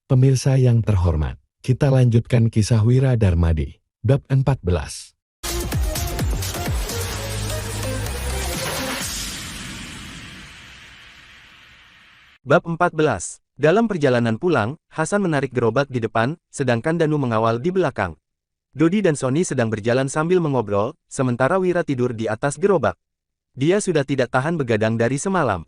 Pemirsa yang terhormat, kita lanjutkan kisah Wira Darmadi, bab 14. Bab 14. Dalam perjalanan pulang, Hasan menarik gerobak di depan, sedangkan Danu mengawal di belakang. Dodi dan Sony sedang berjalan sambil mengobrol, sementara Wira tidur di atas gerobak. Dia sudah tidak tahan begadang dari semalam.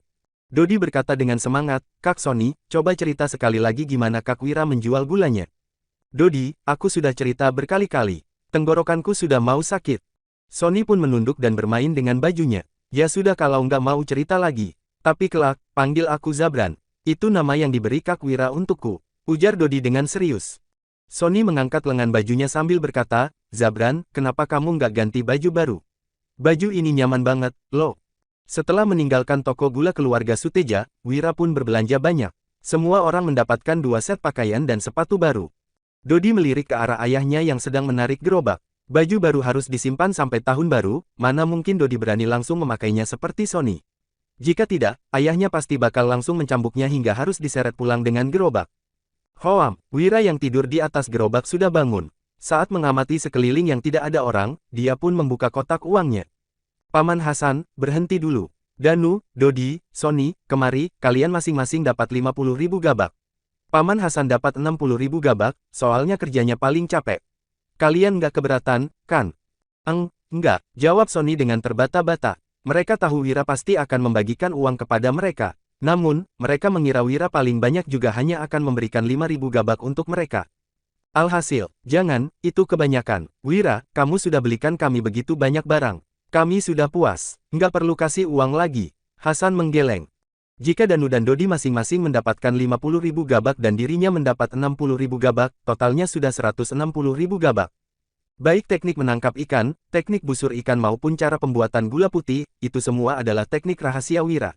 Dodi berkata dengan semangat, "Kak Sony, coba cerita sekali lagi gimana Kak Wira menjual gulanya." "Dodi, aku sudah cerita berkali-kali. Tenggorokanku sudah mau sakit." Sony pun menunduk dan bermain dengan bajunya. "Ya sudah kalau nggak mau cerita lagi. Tapi kelak, panggil aku Zabran. Itu nama yang diberi Kak Wira untukku," ujar Dodi dengan serius. Sony mengangkat lengan bajunya sambil berkata, "Zabran, kenapa kamu nggak ganti baju baru? Baju ini nyaman banget, loh." Setelah meninggalkan toko gula keluarga Suteja, Wira pun berbelanja banyak. Semua orang mendapatkan 2 set pakaian dan sepatu baru. Dodi melirik ke arah ayahnya yang sedang menarik gerobak. Baju baru harus disimpan sampai tahun baru, mana mungkin Dodi berani langsung memakainya seperti Sony. Jika tidak, ayahnya pasti bakal langsung mencambuknya hingga harus diseret pulang dengan gerobak. Hoam, Wira yang tidur di atas gerobak sudah bangun. Saat mengamati sekeliling yang tidak ada orang, dia pun membuka kotak uangnya. "Paman Hasan, berhenti dulu. Danu, Dodi, Sony, kemari, kalian masing-masing dapat 50.000 gabak." Paman Hasan dapat 60.000 gabak, soalnya kerjanya paling capek. "Kalian nggak keberatan, kan?" Enggak," jawab Sony dengan terbata-bata. Mereka tahu Wira pasti akan membagikan uang kepada mereka. Namun, mereka mengira Wira paling banyak juga hanya akan memberikan 5.000 gabak untuk mereka. "Alhasil, jangan, itu kebanyakan. Wira, kamu sudah belikan kami begitu banyak barang. Kami sudah puas, nggak perlu kasih uang lagi." Hasan menggeleng. Jika Danu dan Dodi masing-masing mendapatkan 50.000 gabak dan dirinya mendapat 60.000 gabak, totalnya sudah 160.000 gabak. Baik teknik menangkap ikan, teknik busur ikan maupun cara pembuatan gula putih, itu semua adalah teknik rahasia Wira.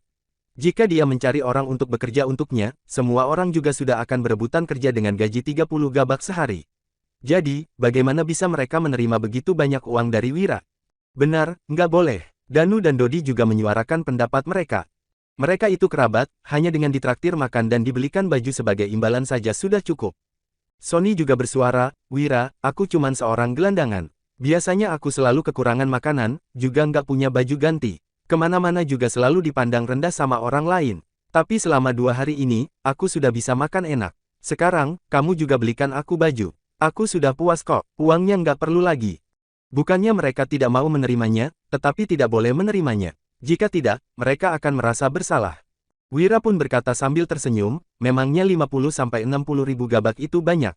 Jika dia mencari orang untuk bekerja untuknya, semua orang juga sudah akan berebutan kerja dengan gaji 30 gabak sehari. Jadi, bagaimana bisa mereka menerima begitu banyak uang dari Wira? "Benar, nggak boleh." Danu dan Dodi juga menyuarakan pendapat mereka. Mereka itu kerabat, hanya dengan ditraktir makan dan dibelikan baju sebagai imbalan saja sudah cukup. Sony juga bersuara, "Wira, aku cuman seorang gelandangan. Biasanya aku selalu kekurangan makanan, juga nggak punya baju ganti. Kemana-mana juga selalu dipandang rendah sama orang lain. Tapi selama 2 hari ini, aku sudah bisa makan enak. Sekarang, kamu juga belikan aku baju. Aku sudah puas kok, uangnya nggak perlu lagi." Bukannya mereka tidak mau menerimanya, tetapi tidak boleh menerimanya. Jika tidak, mereka akan merasa bersalah. Wira pun berkata sambil tersenyum, memangnya 50-60.000 gabak itu banyak.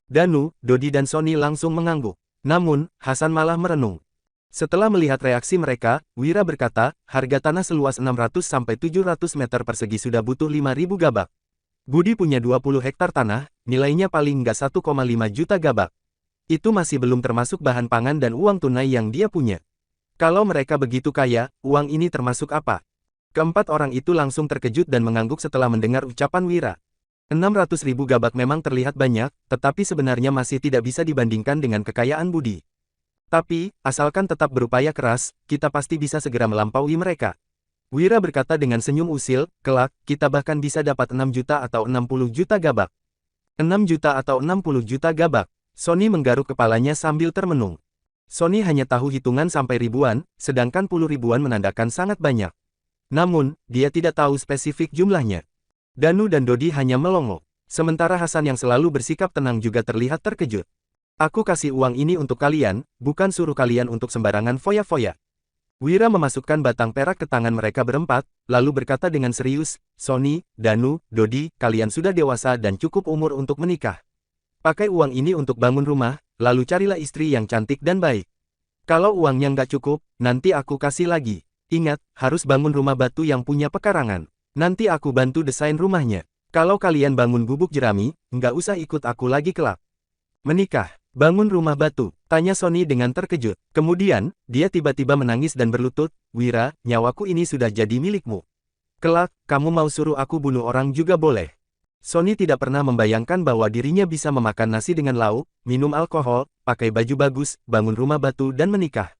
Danu, Dodi dan Sony langsung mengangguk. Namun, Hasan malah merenung. Setelah melihat reaksi mereka, Wira berkata, harga tanah seluas 600-700 meter persegi sudah butuh 5.000 gabak. Budi punya 20 hektar tanah, nilainya paling nggak 1,5 juta gabak. Itu masih belum termasuk bahan pangan dan uang tunai yang dia punya. Kalau mereka begitu kaya, uang ini termasuk apa? Keempat orang itu langsung terkejut dan mengangguk setelah mendengar ucapan Wira. 600.000 gabak memang terlihat banyak, tetapi sebenarnya masih tidak bisa dibandingkan dengan kekayaan Budi. Tapi, asalkan tetap berupaya keras, kita pasti bisa segera melampaui mereka. Wira berkata dengan senyum usil, kelak, kita bahkan bisa dapat 6 juta atau 60 juta gabak. 6 juta atau 60 juta gabak. Sony menggaruk kepalanya sambil termenung. Sony hanya tahu hitungan sampai ribuan, sedangkan puluh ribuan menandakan sangat banyak. Namun, dia tidak tahu spesifik jumlahnya. Danu dan Dodi hanya melongo. Sementara Hasan yang selalu bersikap tenang juga terlihat terkejut. "Aku kasih uang ini untuk kalian, bukan suruh kalian untuk sembarangan foya-foya." Wira memasukkan batang perak ke tangan mereka berempat, lalu berkata dengan serius, "Sony, Danu, Dodi, kalian sudah dewasa dan cukup umur untuk menikah. Pakai uang ini untuk bangun rumah, lalu carilah istri yang cantik dan baik. Kalau uangnya nggak cukup, nanti aku kasih lagi. Ingat, harus bangun rumah batu yang punya pekarangan. Nanti aku bantu desain rumahnya. Kalau kalian bangun gubuk jerami, nggak usah ikut aku lagi kelak." "Menikah, bangun rumah batu?" tanya Sony dengan terkejut. Kemudian, dia tiba-tiba menangis dan berlutut, "Wira, nyawaku ini sudah jadi milikmu. Kelak, kamu mau suruh aku bunuh orang juga boleh." Sony tidak pernah membayangkan bahwa dirinya bisa memakan nasi dengan lauk, minum alkohol, pakai baju bagus, bangun rumah batu dan menikah.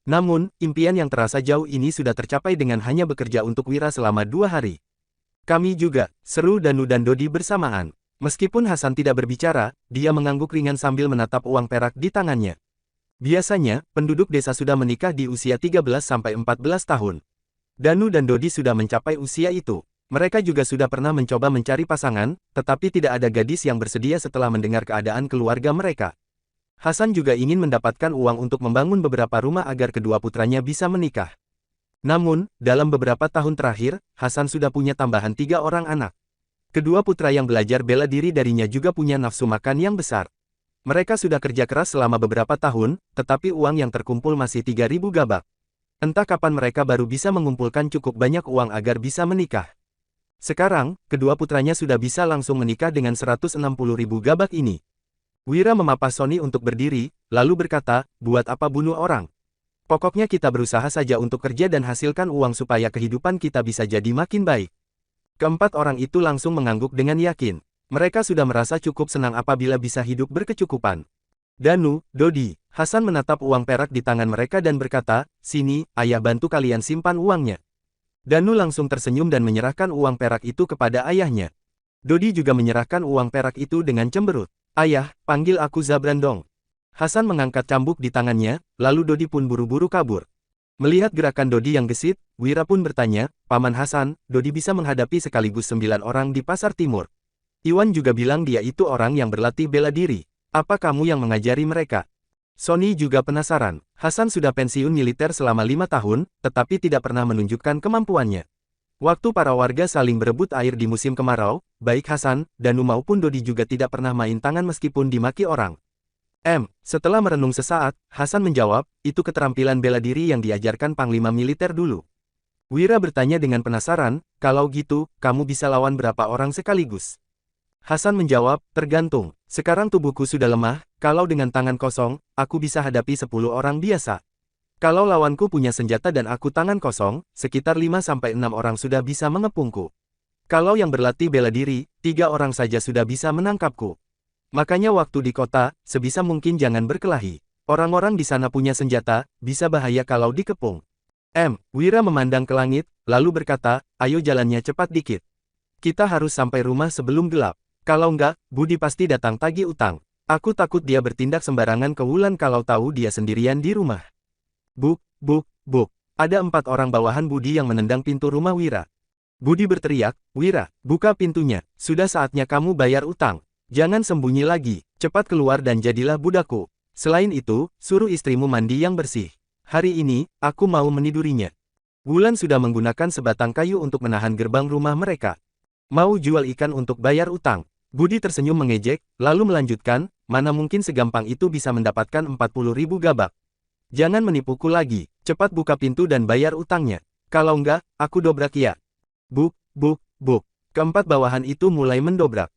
Namun, impian yang terasa jauh ini sudah tercapai dengan hanya bekerja untuk Wira selama 2 hari. "Kami juga," seru Danu dan Dodi bersamaan. Meskipun Hasan tidak berbicara, dia mengangguk ringan sambil menatap uang perak di tangannya. Biasanya, penduduk desa sudah menikah di usia 13-14 tahun. Danu dan Dodi sudah mencapai usia itu. Mereka juga sudah pernah mencoba mencari pasangan, tetapi tidak ada gadis yang bersedia setelah mendengar keadaan keluarga mereka. Hasan juga ingin mendapatkan uang untuk membangun beberapa rumah agar kedua putranya bisa menikah. Namun, dalam beberapa tahun terakhir, Hasan sudah punya tambahan 3 orang anak. Kedua putra yang belajar bela diri darinya juga punya nafsu makan yang besar. Mereka sudah kerja keras selama beberapa tahun, tetapi uang yang terkumpul masih 3.000 gabak. Entah kapan mereka baru bisa mengumpulkan cukup banyak uang agar bisa menikah. Sekarang, kedua putranya sudah bisa langsung menikah dengan 160.000 gabak ini. Wira memapas Sony untuk berdiri, lalu berkata, "Buat apa bunuh orang? Pokoknya kita berusaha saja untuk kerja dan hasilkan uang supaya kehidupan kita bisa jadi makin baik." Keempat orang itu langsung mengangguk dengan yakin. Mereka sudah merasa cukup senang apabila bisa hidup berkecukupan. Danu, Dodi, Hasan menatap uang perak di tangan mereka dan berkata, "Sini, ayah bantu kalian simpan uangnya." Danu langsung tersenyum dan menyerahkan uang perak itu kepada ayahnya. Dodi juga menyerahkan uang perak itu dengan cemberut. "Ayah, panggil aku Zabran dong." Hasan mengangkat cambuk di tangannya, lalu Dodi pun buru-buru kabur. Melihat gerakan Dodi yang gesit, Wira pun bertanya, "Paman Hasan, Dodi bisa menghadapi sekaligus 9 orang di Pasar Timur. Iwan juga bilang dia itu orang yang berlatih bela diri. Apa kamu yang mengajari mereka?" Sony juga penasaran. Hasan sudah pensiun militer selama 5 tahun, tetapi tidak pernah menunjukkan kemampuannya. Waktu para warga saling berebut air di musim kemarau, baik Hasan, Danu maupun Dodi juga tidak pernah main tangan meskipun dimaki orang. Setelah merenung sesaat, Hasan menjawab, "Itu keterampilan bela diri yang diajarkan panglima militer dulu." Wira bertanya dengan penasaran, "Kalau gitu, kamu bisa lawan berapa orang sekaligus?" Hasan menjawab, "Tergantung. Sekarang tubuhku sudah lemah, kalau dengan tangan kosong, aku bisa hadapi 10 orang biasa. Kalau lawanku punya senjata dan aku tangan kosong, sekitar 5-6 orang sudah bisa mengepungku. Kalau yang berlatih bela diri, 3 orang saja sudah bisa menangkapku. Makanya waktu di kota, sebisa mungkin jangan berkelahi. Orang-orang di sana punya senjata, bisa bahaya kalau dikepung." Wira memandang ke langit, lalu berkata, "Ayo jalannya cepat dikit. Kita harus sampai rumah sebelum gelap. Kalau enggak, Budi pasti datang tagih utang. Aku takut dia bertindak sembarangan ke Wulan kalau tahu dia sendirian di rumah." Buk, buk, buk. Ada 4 orang bawahan Budi yang menendang pintu rumah Wira. Budi berteriak, "Wira, buka pintunya, sudah saatnya kamu bayar utang. Jangan sembunyi lagi, cepat keluar dan jadilah budakku. Selain itu, suruh istrimu mandi yang bersih. Hari ini, aku mau menidurinya." Wulan sudah menggunakan sebatang kayu untuk menahan gerbang rumah mereka. "Mau jual ikan untuk bayar utang?" Budi tersenyum mengejek, lalu melanjutkan, "Mana mungkin segampang itu bisa mendapatkan 40.000 gabak. Jangan menipuku lagi, cepat buka pintu dan bayar utangnya. Kalau enggak, aku dobrak ya." Buk, buk, buk. Keempat bawahan itu mulai mendobrak.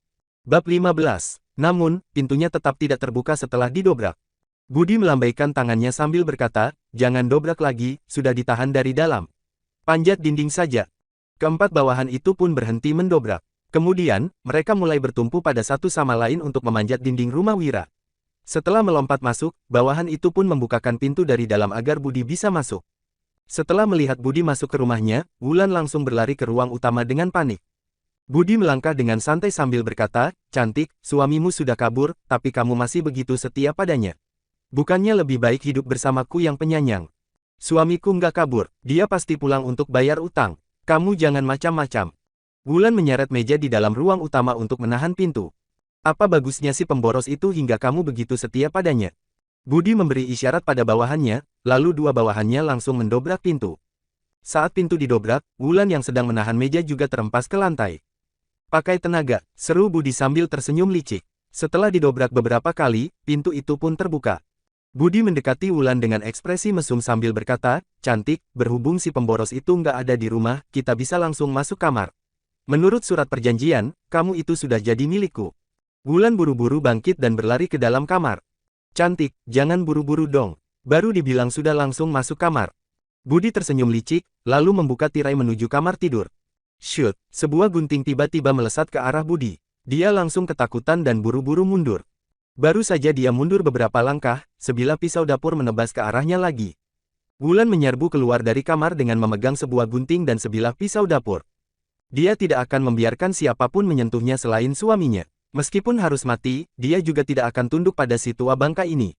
Bab 15. Namun, pintunya tetap tidak terbuka setelah didobrak. Budi melambaikan tangannya sambil berkata, "Jangan dobrak lagi, sudah ditahan dari dalam. Panjat dinding saja." Keempat bawahan itu pun berhenti mendobrak. Kemudian, mereka mulai bertumpu pada satu sama lain untuk memanjat dinding rumah Wira. Setelah melompat masuk, bawahan itu pun membukakan pintu dari dalam agar Budi bisa masuk. Setelah melihat Budi masuk ke rumahnya, Wulan langsung berlari ke ruang utama dengan panik. Budi melangkah dengan santai sambil berkata, "Cantik, suamimu sudah kabur, tapi kamu masih begitu setia padanya. Bukannya lebih baik hidup bersamaku yang penyayang?" "Suamiku nggak kabur, dia pasti pulang untuk bayar utang. Kamu jangan macam-macam." Wulan menyeret meja di dalam ruang utama untuk menahan pintu. "Apa bagusnya si pemboros itu hingga kamu begitu setia padanya?" Budi memberi isyarat pada bawahannya, lalu 2 bawahannya langsung mendobrak pintu. Saat pintu didobrak, Wulan yang sedang menahan meja juga terempas ke lantai. "Pakai tenaga," seru Budi sambil tersenyum licik. Setelah didobrak beberapa kali, pintu itu pun terbuka. Budi mendekati Wulan dengan ekspresi mesum sambil berkata, "Cantik, berhubung si pemboros itu nggak ada di rumah, kita bisa langsung masuk kamar. Menurut surat perjanjian, kamu itu sudah jadi milikku." Wulan buru-buru bangkit dan berlari ke dalam kamar. "Cantik, jangan buru-buru dong. Baru dibilang sudah langsung masuk kamar." Budi tersenyum licik, lalu membuka tirai menuju kamar tidur. Shoot, sebuah gunting tiba-tiba melesat ke arah Budi. Dia langsung ketakutan dan buru-buru mundur. Baru saja dia mundur beberapa langkah, sebilah pisau dapur menebas ke arahnya lagi. Wulan menyerbu keluar dari kamar dengan memegang sebuah gunting dan sebilah pisau dapur. Dia tidak akan membiarkan siapapun menyentuhnya selain suaminya. Meskipun harus mati, dia juga tidak akan tunduk pada si tua bangka ini.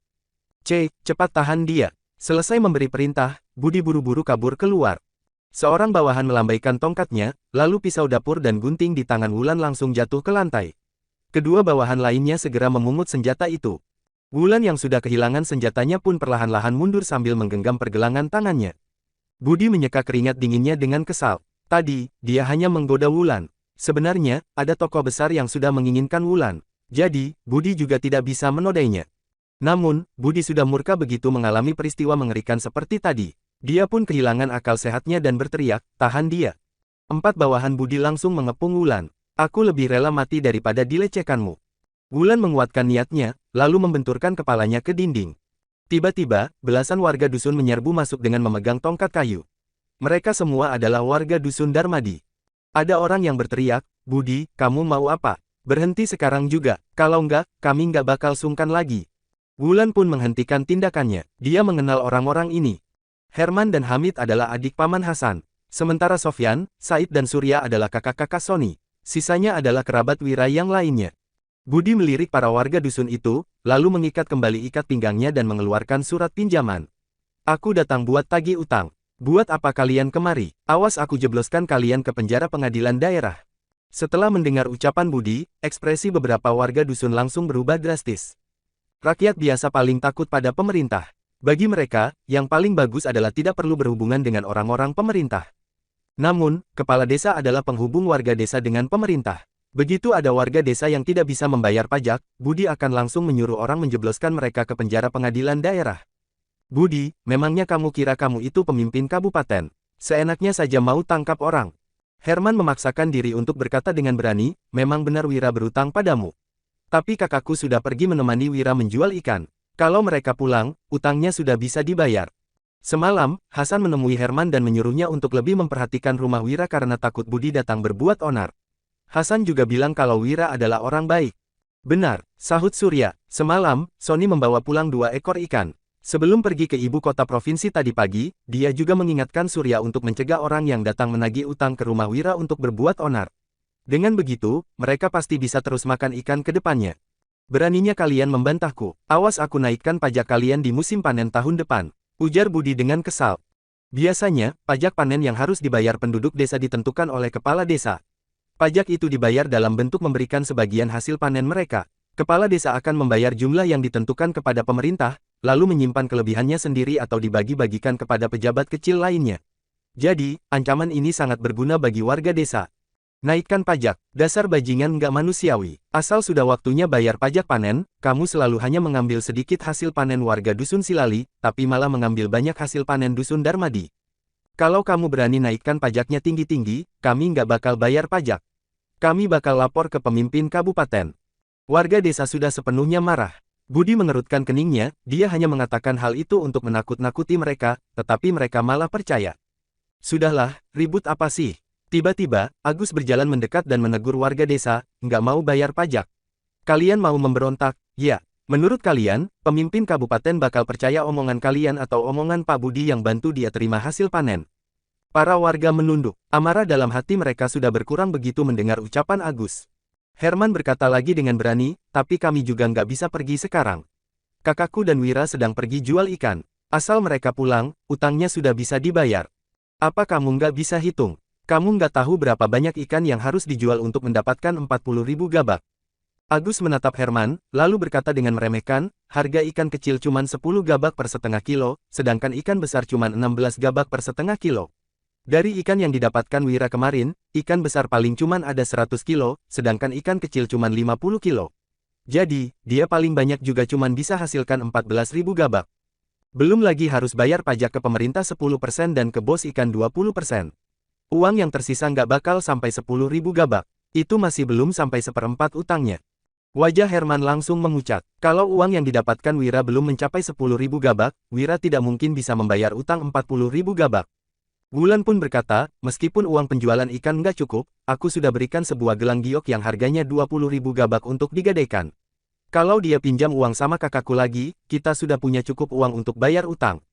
Cepat tahan dia. Selesai memberi perintah, Budi buru-buru kabur keluar. Seorang bawahan melambaikan tongkatnya, lalu pisau dapur dan gunting di tangan Wulan langsung jatuh ke lantai. Kedua bawahan lainnya segera memungut senjata itu. Wulan yang sudah kehilangan senjatanya pun perlahan-lahan mundur sambil menggenggam pergelangan tangannya. Budi menyeka keringat dinginnya dengan kesal. Tadi, dia hanya menggoda Wulan. Sebenarnya, ada tokoh besar yang sudah menginginkan Wulan. Jadi, Budi juga tidak bisa menodainya. Namun, Budi sudah murka begitu mengalami peristiwa mengerikan seperti tadi. Dia pun kehilangan akal sehatnya dan berteriak, "Tahan dia!" 4 bawahan Budi langsung mengepung Wulan. "Aku lebih rela mati daripada dilecehkanmu." Wulan menguatkan niatnya, lalu membenturkan kepalanya ke dinding. Tiba-tiba, belasan warga dusun menyerbu masuk dengan memegang tongkat kayu. Mereka semua adalah warga dusun Darmadi. Ada orang yang berteriak, "Budi, kamu mau apa? Berhenti sekarang juga, kalau enggak, kami enggak bakal sungkan lagi." Wulan pun menghentikan tindakannya. Dia mengenal orang-orang ini. Herman dan Hamid adalah adik paman Hasan. Sementara Sofyan, Said dan Surya adalah kakak-kakak Sony. Sisanya adalah kerabat Wira yang lainnya. Budi melirik para warga dusun itu, lalu mengikat kembali ikat pinggangnya dan mengeluarkan surat pinjaman. "Aku datang buat tagih utang. Buat apa kalian kemari? Awas aku jebloskan kalian ke penjara pengadilan daerah." Setelah mendengar ucapan Budi, ekspresi beberapa warga dusun langsung berubah drastis. Rakyat biasa paling takut pada pemerintah. Bagi mereka, yang paling bagus adalah tidak perlu berhubungan dengan orang-orang pemerintah. Namun, kepala desa adalah penghubung warga desa dengan pemerintah. Begitu ada warga desa yang tidak bisa membayar pajak, Budi akan langsung menyuruh orang menjebloskan mereka ke penjara pengadilan daerah. "Budi, memangnya kamu kira kamu itu pemimpin kabupaten? Seenaknya saja mau tangkap orang." Herman memaksakan diri untuk berkata dengan berani, "Memang benar Wira berutang padamu. Tapi kakakku sudah pergi menemani Wira menjual ikan. Kalau mereka pulang, utangnya sudah bisa dibayar." Semalam, Hasan menemui Herman dan menyuruhnya untuk lebih memperhatikan rumah Wira karena takut Budi datang berbuat onar. Hasan juga bilang kalau Wira adalah orang baik. "Benar," sahut Surya. "Semalam, Sony membawa pulang 2 ekor ikan. Sebelum pergi ke ibu kota provinsi tadi pagi, dia juga mengingatkan Surya untuk mencegah orang yang datang menagih utang ke rumah Wira untuk berbuat onar. Dengan begitu, mereka pasti bisa terus makan ikan ke depannya. Beraninya kalian membantahku. Awas aku naikkan pajak kalian di musim panen tahun depan," ujar Budi dengan kesal. Biasanya, pajak panen yang harus dibayar penduduk desa ditentukan oleh kepala desa. Pajak itu dibayar dalam bentuk memberikan sebagian hasil panen mereka. Kepala desa akan membayar jumlah yang ditentukan kepada pemerintah, lalu menyimpan kelebihannya sendiri atau dibagi-bagikan kepada pejabat kecil lainnya. Jadi, ancaman ini sangat berguna bagi warga desa. "Naikkan pajak, dasar bajingan nggak manusiawi. Asal sudah waktunya bayar pajak panen, kamu selalu hanya mengambil sedikit hasil panen warga dusun Silali, tapi malah mengambil banyak hasil panen dusun Darmadi. Kalau kamu berani naikkan pajaknya tinggi-tinggi, kami nggak bakal bayar pajak. Kami bakal lapor ke pemimpin kabupaten." Warga desa sudah sepenuhnya marah. Budi mengerutkan keningnya, dia hanya mengatakan hal itu untuk menakut-nakuti mereka, tetapi mereka malah percaya. "Sudahlah, ribut apa sih?" Tiba-tiba, Agus berjalan mendekat dan menegur warga desa, "Nggak mau bayar pajak. Kalian mau memberontak, ya? Menurut kalian, pemimpin kabupaten bakal percaya omongan kalian atau omongan Pak Budi yang bantu dia terima hasil panen?" Para warga menunduk. Amarah dalam hati mereka sudah berkurang begitu mendengar ucapan Agus. Herman berkata lagi dengan berani, "Tapi kami juga nggak bisa pergi sekarang. Kakakku dan Wira sedang pergi jual ikan. Asal mereka pulang, utangnya sudah bisa dibayar. Apa kamu nggak bisa hitung? Kamu nggak tahu berapa banyak ikan yang harus dijual untuk mendapatkan 40.000 gabak?" Agus menatap Herman, lalu berkata dengan meremehkan, "Harga ikan kecil cuman 10 gabak per setengah kilo, sedangkan ikan besar cuman 16 gabak per setengah kilo. Dari ikan yang didapatkan Wira kemarin, ikan besar paling cuman ada 100 kilo, sedangkan ikan kecil cuman 50 kilo. Jadi, dia paling banyak juga cuman bisa hasilkan 14.000 gabak. Belum lagi harus bayar pajak ke pemerintah 10% dan ke bos ikan 20%. Uang yang tersisa nggak bakal sampai 10.000 gabak. Itu masih belum sampai seperempat utangnya." Wajah Herman langsung memucat. Kalau uang yang didapatkan Wira belum mencapai 10.000 gabak, Wira tidak mungkin bisa membayar utang 40.000 gabak. Wulan pun berkata, "Meskipun uang penjualan ikan nggak cukup, aku sudah berikan sebuah gelang giok yang harganya 20.000 gabak untuk digadaikan. Kalau dia pinjam uang sama kakakku lagi, kita sudah punya cukup uang untuk bayar utang."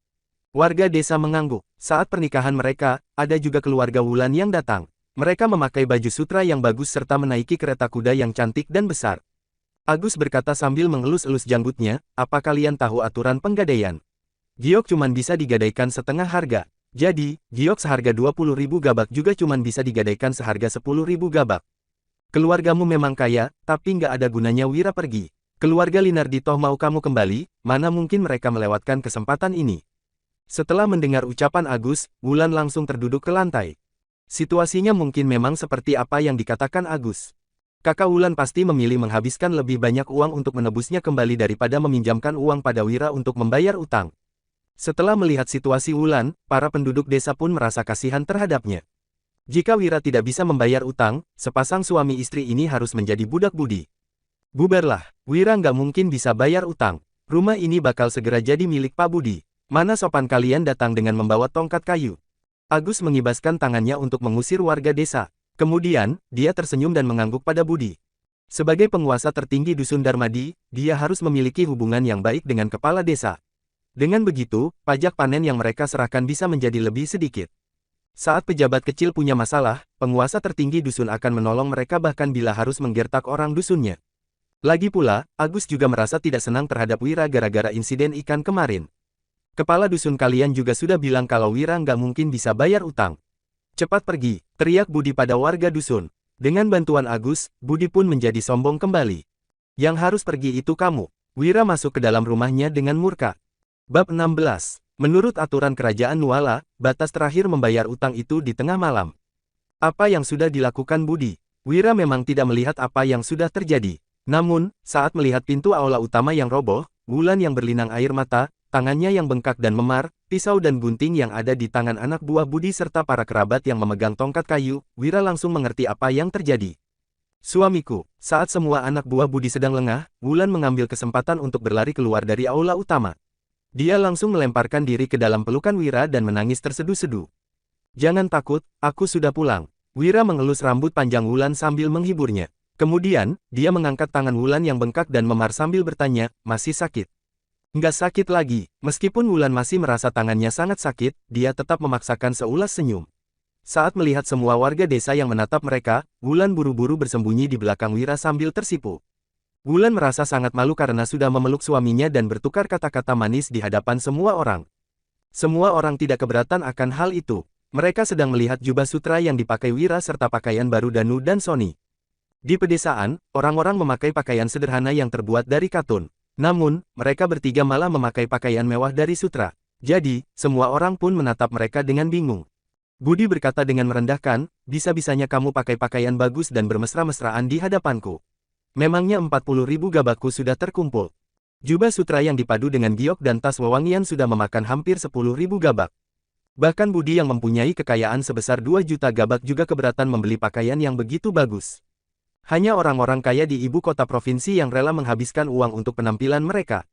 Warga desa mengangguk. Saat pernikahan mereka, ada juga keluarga Wulan yang datang. Mereka memakai baju sutra yang bagus serta menaiki kereta kuda yang cantik dan besar. Agus berkata sambil mengelus-elus janggutnya, apa kalian tahu aturan penggadaian? Giok cuman bisa digadaikan setengah harga. Jadi, giok seharga 20.000 gabak juga cuman bisa digadaikan seharga 10.000 gabak. Keluargamu memang kaya, tapi nggak ada gunanya Wira pergi. Keluarga Linardi toh mau kamu kembali, mana mungkin mereka melewatkan kesempatan ini. Setelah mendengar ucapan Agus, Wulan langsung terduduk ke lantai. Situasinya mungkin memang seperti apa yang dikatakan Agus. Kakak Wulan pasti memilih menghabiskan lebih banyak uang untuk menebusnya kembali daripada meminjamkan uang pada Wira untuk membayar utang. Setelah melihat situasi Wulan, para penduduk desa pun merasa kasihan terhadapnya. Jika Wira tidak bisa membayar utang, sepasang suami istri ini harus menjadi budak budi. Bubarlah, Wira nggak mungkin bisa bayar utang. Rumah ini bakal segera jadi milik Pak Budi. Mana sopan kalian datang dengan membawa tongkat kayu. Agus mengibaskan tangannya untuk mengusir warga desa. Kemudian, dia tersenyum dan mengangguk pada Budi. Sebagai penguasa tertinggi Dusun Darmadi, dia harus memiliki hubungan yang baik dengan kepala desa. Dengan begitu, pajak panen yang mereka serahkan bisa menjadi lebih sedikit. Saat pejabat kecil punya masalah, penguasa tertinggi dusun akan menolong mereka bahkan bila harus menggertak orang dusunnya. Lagi pula, Agus juga merasa tidak senang terhadap Wira gara-gara insiden ikan kemarin. Kepala dusun kalian juga sudah bilang kalau Wira nggak mungkin bisa bayar utang. Cepat pergi, teriak Budi pada warga dusun. Dengan bantuan Agus, Budi pun menjadi sombong kembali. Yang harus pergi itu kamu. Wira masuk ke dalam rumahnya dengan murka. Bab 16. Menurut aturan kerajaan Nuala, batas terakhir membayar utang itu di tengah malam. Apa yang sudah dilakukan Budi? Wira memang tidak melihat apa yang sudah terjadi. Namun, saat melihat pintu aula utama yang roboh, Wulan yang berlinang air mata, tangannya yang bengkak dan memar, pisau dan gunting yang ada di tangan anak buah Budi serta para kerabat yang memegang tongkat kayu, Wira langsung mengerti apa yang terjadi. Suamiku, saat semua anak buah Budi sedang lengah, Wulan mengambil kesempatan untuk berlari keluar dari aula utama. Dia langsung melemparkan diri ke dalam pelukan Wira dan menangis terseduh-seduh. Jangan takut, aku sudah pulang. Wira mengelus rambut panjang Wulan sambil menghiburnya. Kemudian, dia mengangkat tangan Wulan yang bengkak dan memar sambil bertanya, masih sakit? Nggak sakit lagi. Meskipun Wulan masih merasa tangannya sangat sakit, dia tetap memaksakan seulas senyum. Saat melihat semua warga desa yang menatap mereka, Wulan buru-buru bersembunyi di belakang Wira sambil tersipu. Wulan merasa sangat malu karena sudah memeluk suaminya dan bertukar kata-kata manis di hadapan semua orang. Semua orang tidak keberatan akan hal itu. Mereka sedang melihat jubah sutra yang dipakai Wira serta pakaian baru Danu dan Sony. Di pedesaan, orang-orang memakai pakaian sederhana yang terbuat dari katun. Namun, mereka bertiga malah memakai pakaian mewah dari sutra. Jadi, semua orang pun menatap mereka dengan bingung. Budi berkata dengan merendahkan, bisa-bisanya kamu pakai pakaian bagus dan bermesra-mesraan di hadapanku. Memangnya 40.000 gabakku sudah terkumpul. Jubah sutra yang dipadu dengan giok dan tas wewangian sudah memakan hampir 10.000 gabak. Bahkan Budi yang mempunyai kekayaan sebesar 2 juta gabak juga keberatan membeli pakaian yang begitu bagus. Hanya orang-orang kaya di ibu kota provinsi yang rela menghabiskan uang untuk penampilan mereka.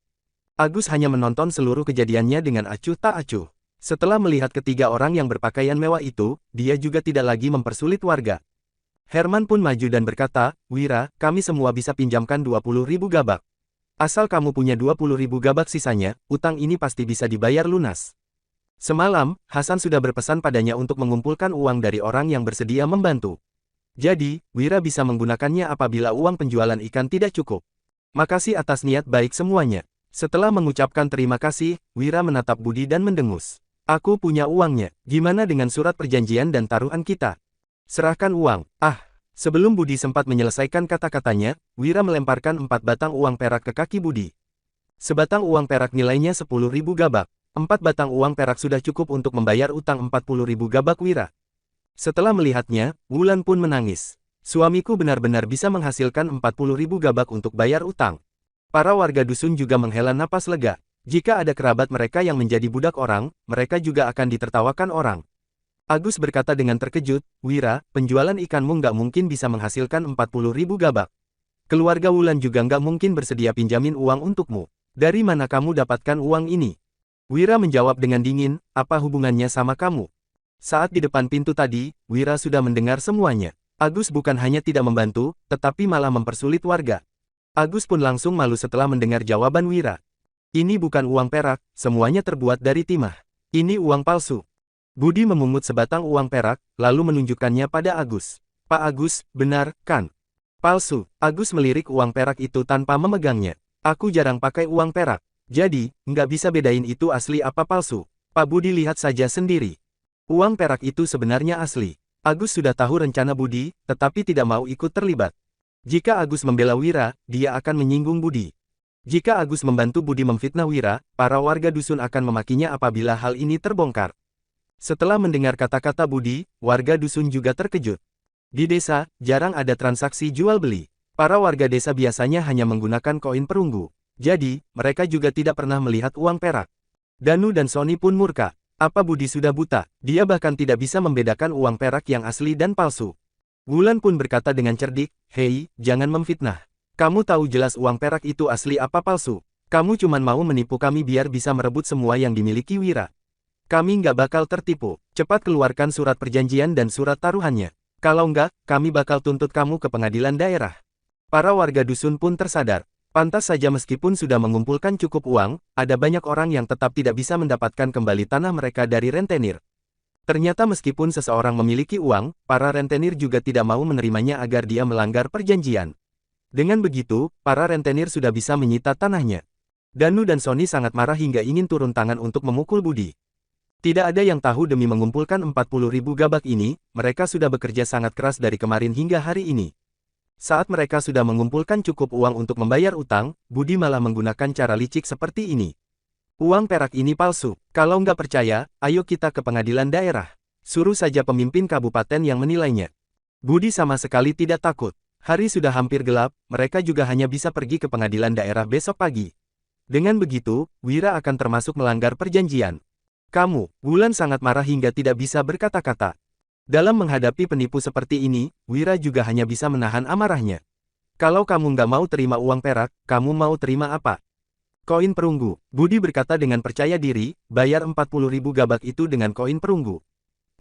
Agus hanya menonton seluruh kejadiannya dengan acuh tak acuh. Setelah melihat ketiga orang yang berpakaian mewah itu, dia juga tidak lagi mempersulit warga. Herman pun maju dan berkata, Wira, kami semua bisa pinjamkan 20.000 gabak. Asal kamu punya 20.000 gabak sisanya, utang ini pasti bisa dibayar lunas. Semalam, Hasan sudah berpesan padanya untuk mengumpulkan uang dari orang yang bersedia membantu. Jadi, Wira bisa menggunakannya apabila uang penjualan ikan tidak cukup. Makasih atas niat baik semuanya. Setelah mengucapkan terima kasih, Wira menatap Budi dan mendengus. Aku punya uangnya, gimana dengan surat perjanjian dan taruhan kita? Serahkan uang. Sebelum Budi sempat menyelesaikan kata-katanya, Wira melemparkan 4 batang uang perak ke kaki Budi. Sebatang uang perak nilainya 10.000 gabak. 4 batang uang perak sudah cukup untuk membayar utang 40.000 gabak Wira. Setelah melihatnya, Wulan pun menangis. Suamiku benar-benar bisa menghasilkan 40.000 gabak untuk bayar utang. Para warga dusun juga menghela napas lega. Jika ada kerabat mereka yang menjadi budak orang, mereka juga akan ditertawakan orang. Agus berkata dengan terkejut, Wira, penjualan ikanmu nggak mungkin bisa menghasilkan 40.000 gabak. Keluarga Wulan juga nggak mungkin bersedia pinjamin uang untukmu. Dari mana kamu dapatkan uang ini? Wira menjawab dengan dingin, apa hubungannya sama kamu? Saat di depan pintu tadi, Wira sudah mendengar semuanya. Agus bukan hanya tidak membantu, tetapi malah mempersulit warga. Agus pun langsung malu setelah mendengar jawaban Wira. Ini bukan uang perak, semuanya terbuat dari timah. Ini uang palsu. Budi memungut sebatang uang perak, lalu menunjukkannya pada Agus. Pak Agus, benar, kan? Palsu. Agus melirik uang perak itu tanpa memegangnya. Aku jarang pakai uang perak. Jadi, nggak bisa bedain itu asli apa palsu. Pak Budi lihat saja sendiri. Uang perak itu sebenarnya asli. Agus sudah tahu rencana Budi, tetapi tidak mau ikut terlibat. Jika Agus membela Wira, dia akan menyinggung Budi. Jika Agus membantu Budi memfitnah Wira, para warga dusun akan memakinya apabila hal ini terbongkar. Setelah mendengar kata-kata Budi, warga dusun juga terkejut. Di desa, jarang ada transaksi jual-beli. Para warga desa biasanya hanya menggunakan koin perunggu. Jadi, mereka juga tidak pernah melihat uang perak. Danu dan Sony pun murka. Apa Budi sudah buta? Dia bahkan tidak bisa membedakan uang perak yang asli dan palsu. Wulan pun berkata dengan cerdik, "Hei, jangan memfitnah. Kamu tahu jelas uang perak itu asli apa palsu. Kamu cuma mau menipu kami biar bisa merebut semua yang dimiliki Wira. Kami nggak bakal tertipu. Cepat keluarkan surat perjanjian dan surat taruhannya. Kalau enggak, kami bakal tuntut kamu ke pengadilan daerah." Para warga dusun pun tersadar. Pantas saja meskipun sudah mengumpulkan cukup uang, ada banyak orang yang tetap tidak bisa mendapatkan kembali tanah mereka dari rentenir. Ternyata meskipun seseorang memiliki uang, para rentenir juga tidak mau menerimanya agar dia melanggar perjanjian. Dengan begitu, para rentenir sudah bisa menyita tanahnya. Danu dan Sony sangat marah hingga ingin turun tangan untuk memukul Budi. Tidak ada yang tahu demi mengumpulkan 40.000 gabak ini, mereka sudah bekerja sangat keras dari kemarin hingga hari ini. Saat mereka sudah mengumpulkan cukup uang untuk membayar utang, Budi malah menggunakan cara licik seperti ini. Uang perak ini palsu. Kalau nggak percaya, ayo kita ke pengadilan daerah. Suruh saja pemimpin kabupaten yang menilainya. Budi sama sekali tidak takut. Hari sudah hampir gelap, mereka juga hanya bisa pergi ke pengadilan daerah besok pagi. Dengan begitu, Wira akan termasuk melanggar perjanjian. Kamu, Wulan sangat marah hingga tidak bisa berkata-kata. Dalam menghadapi penipu seperti ini, Wira juga hanya bisa menahan amarahnya. Kalau kamu nggak mau terima uang perak, kamu mau terima apa? Koin perunggu. Budi berkata dengan percaya diri, bayar 40.000 gabak itu dengan koin perunggu.